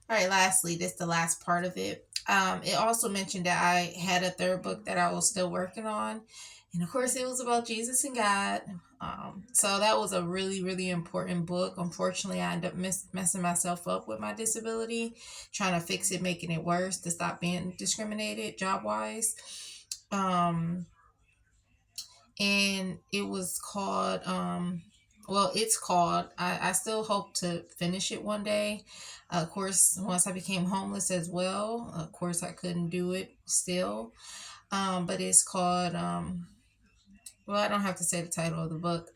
All right, lastly, this is the last part of it. It also mentioned that I had a third book that I was still working on. And of course, it was about Jesus and God. So that was a really, really important book. Unfortunately, I ended up messing myself up with my disability, trying to fix it, making it worse to stop being discriminated job wise. Um, and it was called well, it's called, I still hope to finish it one day. Of course, once I became homeless as well, of course I couldn't do it still. But it's called well, I don't have to say the title of the book,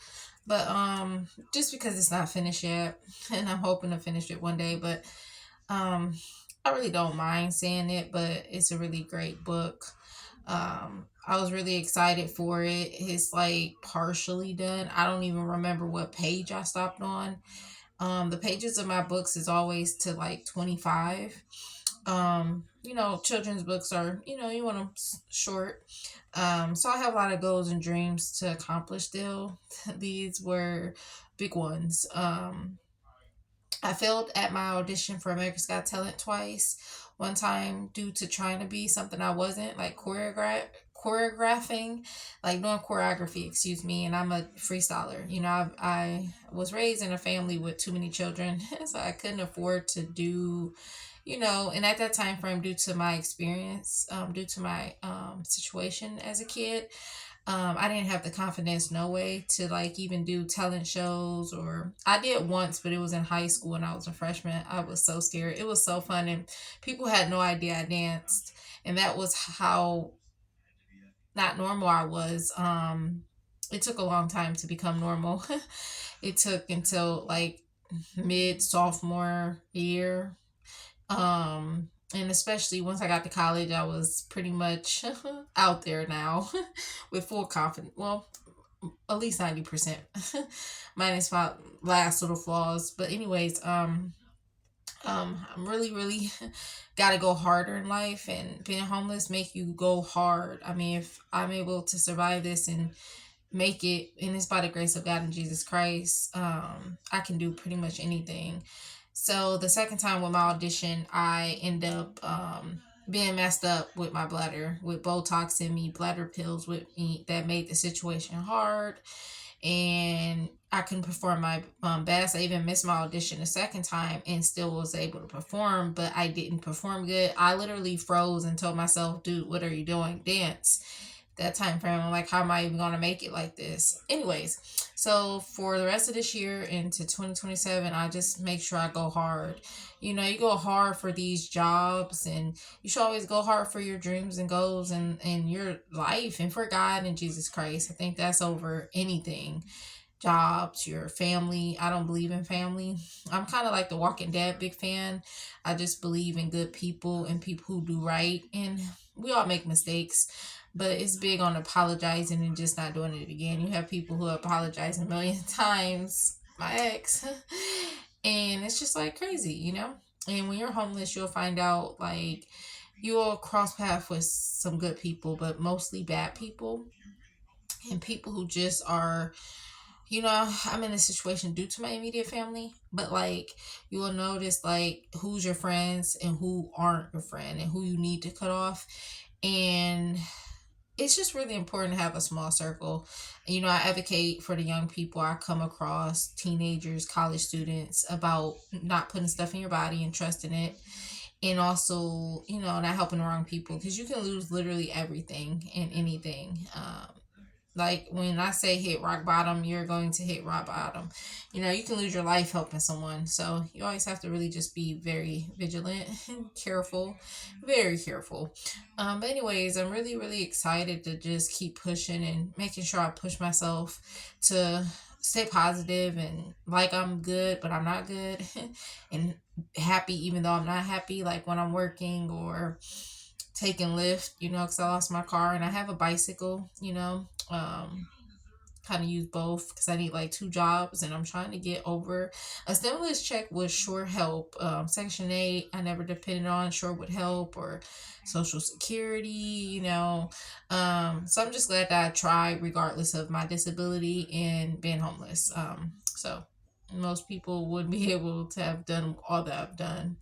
but just because it's not finished yet, and I'm hoping to finish it one day. But um I really don't mind saying it, but it's a really great book. I was really excited for it. It's like partially done. I don't even remember what page I stopped on. The pages of my books is always to like 25. Children's books are, you want them short. So I have a lot of goals and dreams to accomplish still. These were big ones. I failed at my audition for America's Got Talent twice. One time due to trying to be something I wasn't, like choreographing, like doing choreography, excuse me. And I'm a freestyler. I was raised in a family with too many children, so I couldn't afford to do, and at that time frame, due to my experience, due to my situation as a kid, I didn't have the confidence, no way, to like even do talent shows. Or I did once, but it was in high school and I was a freshman. I was so scared. It was so fun, and people had no idea I danced, and that was how not normal I was. It took a long time to become normal. It took until like mid sophomore year. And especially once I got to college, I was pretty much out there now with full confidence. Well, at least 90%, minus my last little flaws. But anyways, I'm really, really got to go harder in life, and being homeless make you go hard. I mean, if I'm able to survive this and make it, and it's by the grace of God and Jesus Christ, I can do pretty much anything. So the second time with my audition, I end up being messed up with my bladder, with Botox in me, bladder pills with me, that made the situation hard, and I couldn't perform my best. I even missed my audition a second time and still was able to perform, but I didn't perform good. I literally froze and told myself, dude, what are you doing? Dance. That time frame, I'm like, how am I even going to make it like this? Anyways, so for the rest of this year into 2027, I just make sure I go hard. You go hard for these jobs, and you should always go hard for your dreams and goals, and your life, and for God and Jesus Christ. I think that's over anything. Jobs, your family. I don't believe in family. I'm kind of like the Walking Dead big fan. I just believe in good people and people who do right. And we all make mistakes, but it's big on apologizing and just not doing it again. You have people who apologize a million times. My ex. And it's just like crazy. And when you're homeless, you'll find out like you'll cross paths with some good people, but mostly bad people, and people who just are, I'm in a situation due to my immediate family, but like you will notice like who's your friends and who aren't your friend, and who you need to cut off. And it's just really important to have a small circle. I advocate for the young people I come across, teenagers, college students, about not putting stuff in your body and trusting it. And also, not helping the wrong people, because you can lose literally everything and anything. Like when I say hit rock bottom, you're going to hit rock bottom. You can lose your life helping someone. So you always have to really just be very vigilant and careful, very careful. But anyways, I'm really, really excited to just keep pushing and making sure I push myself to stay positive, and like I'm good, but I'm not good, and happy even though I'm not happy. Like when I'm working or taking Lyft, because I lost my car and I have a bicycle, kind of use both because I need like two jobs, and I'm trying to get over. A stimulus check would sure help. Section 8, I never depended on, sure would help, or Social Security, So I'm just glad that I tried regardless of my disability and being homeless. So most people wouldn't be able to have done all that I've done.